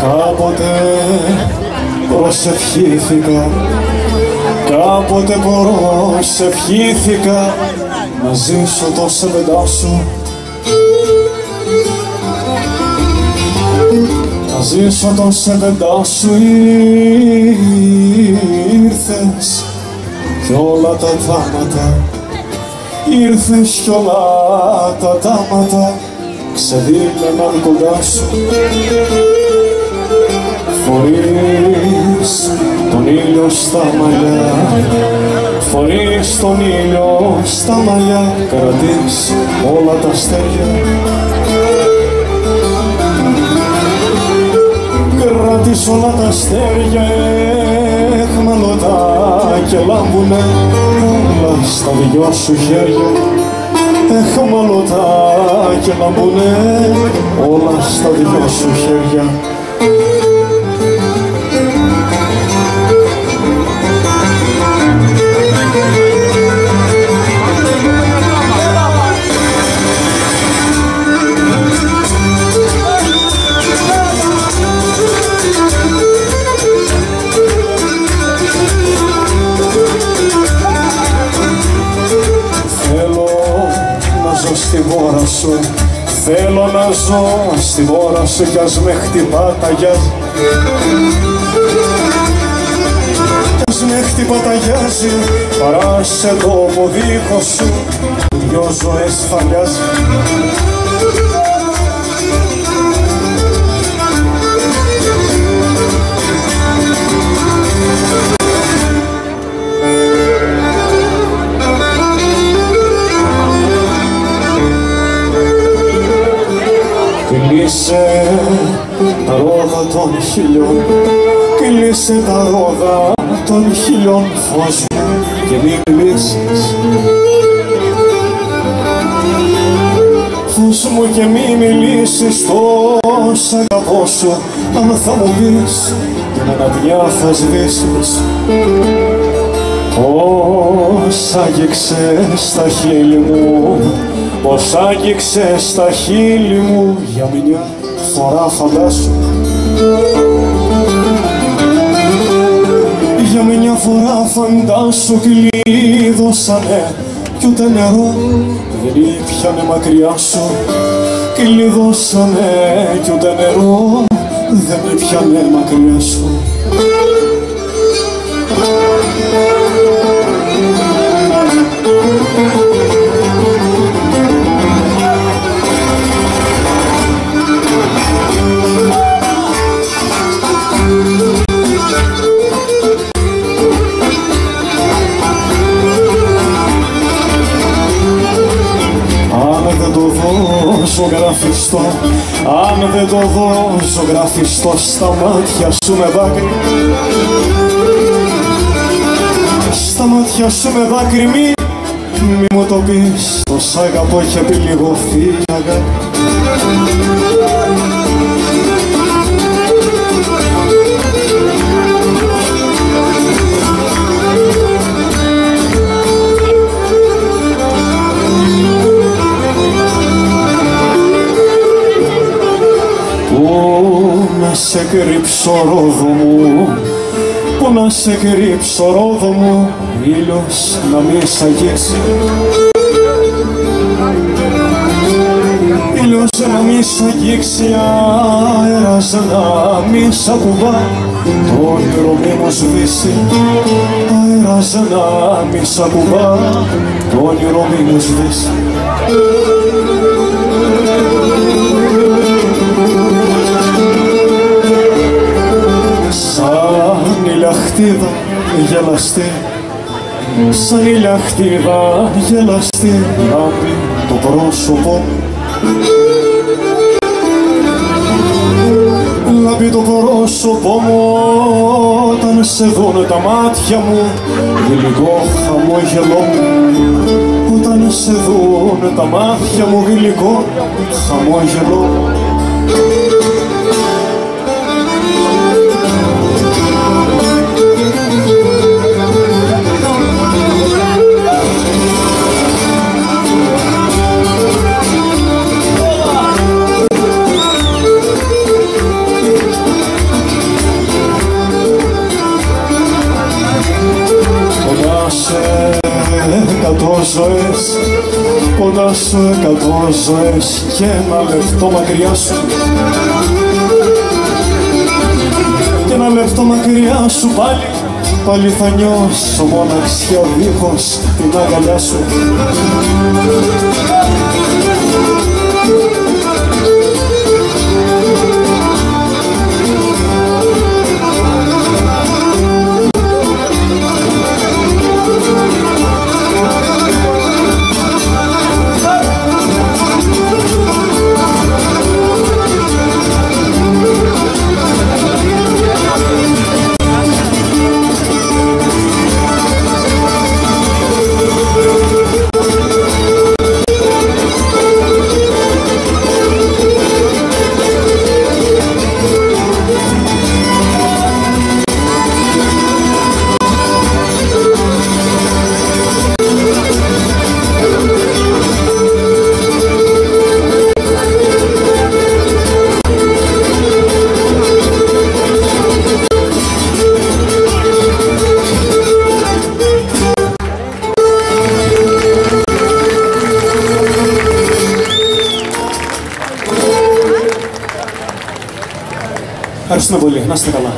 Κάποτε προσευχήθηκα, κάποτε προσευχήθηκα να ζήσω το σεβεντάσου, να ζήσω το σεβεντάσου. Ήρθες κι όλα τα θάματα, ήρθες κι όλα τα τάματα ξεδίλαιναν κοντά σου. Φορείς τον ήλιο στα μαλλιά, φορείς τον ήλιο στα μαλλιά, κρατείς όλα τα αστέρια, κρατείς όλα τα αστέρια, εχμαλωτά και λάμπουνε όλα στα δυο σου χέρια, εχμαλωτά και λάμπουνε όλα στα δυο σου χέρια. Στη βόρα σου, θέλω να ζω στη βόρα σου κι ας με χτυπά τα γιάζι, κι ας με χτυπά τα γιάζι, παρά σε τόπο δίχως σου δυο ζωές φαλιάζει. Κλείσε τα ρόδα των χιλιών, κλείσε τα ρόδα των χιλιών, φως μου και μην κλείσεις, φως μου και μην μιλήσεις, τόσα αγαπώ σου αν θα μου πεις την αναδειά θα σβήσεις. Πώς άγγιξες τα χείλη μου, πως άγγιξες τα χείλη μου, για μια φορά φαντάσου, για μια φορά φαντάσου, κλείδωσανε κι ούτε νερό δεν ήπιανε μακριά σου, κλείδωσανε κι ούτε νερό δεν ήπιανε μακριά σου. Ζωγραφιστό, αν δεν το δω ζωγραφιστό στα μάτια σου με δάκρυ, στα μάτια σου με δάκρυ μη μου το πεις, το σ' αγαπώ και επιλιγωθεί η αγάπη. Να σε κρύψω ρόδο μου, που να σε κρύψω ρόδο μου, ήλιος να μη σ' αγγίξει, ήλιος να μη σ' αγγίξει, αέρας να μη σ' ακουμπά, το όνειρο μη μου σβήσει, αέρας να μη σ' ακουμπά, το όνειρο μη μου σβήσει. Σαν η λαχτίδα γελαστή, σαν η λαχτίδα γελαστή, λάμπει το πρόσωπο, λάμπει το πρόσωπο μου, όταν σε δουν τα μάτια μου, γλυκό χαμόγελο, όταν σε δουν τα μάτια μου, γλυκό χαμόγελο. ζωές, κοντά σου 100 ζωές και ένα λεπτό μακριά σου. Και ένα λεπτό μακριά σου πάλι θα νιώσω μοναξιά δίχως την αγκαλιά σου. Ευχαριστούμε πολύ. Να είστε καλά.